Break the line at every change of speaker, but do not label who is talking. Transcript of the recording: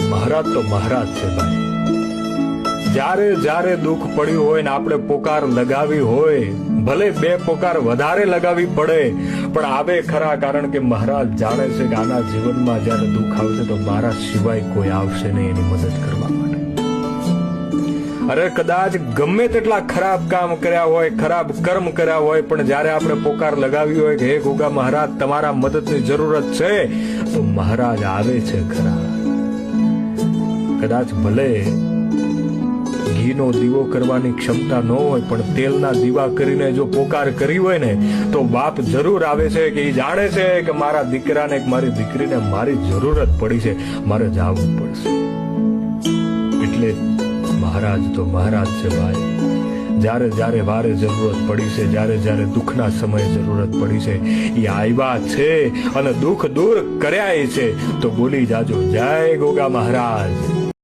મહારાજ તો મહારાજ છે ભાઈ. જ્યારે જ્યારે દુઃખ પડ્યું હોય ને આપણે પોકાર લગાવી હોય, ભલે બે પોકાર વધારે લગાવી પડે પણ આવે ખરા, કારણ કે મહારાજ જાણે છે કે આના જીવનમાં જ્યારે દુઃખ આવશે તો મારા સિવાય કોઈ આવશે નહીં એની મદદ કરવા માટે. અરે કદાચ ગમે તેટલા ખરાબ કામ કર્યા હોય, ખરાબ કર્મ કર્યા હોય, પણ જ્યારે આપણે પોકાર લગાવી હોય કે હે ગોગા મહારાજ તમારા મદદની જરૂરત છે, તો મહારાજ આવે છે ખરા. કદાચ ભલે ઘીનો દીવો કરવાની ક્ષમતા ન હોય પણ તેલના દીવા કરીને જો પોકાર કરી હોય ને તો બાપ જરૂર આવે છે કે એ જાણે છે કે મારા દીકરાને મારી દીકરીને મારી જરૂરત પડી છે, મારે જવું પડશે. એટલે મહારાજ તો મહારાજ છે ભાઈ. જ્યારે જ્યારે વારે જરૂરત પડી છે, જ્યારે જ્યારે દુઃખના સમયે જરૂરત પડી છે, એ આવ્યા છે અને દુઃખ દૂર કર્યા છે. તો બોલી જાજો જય ગોગા મહારાજ.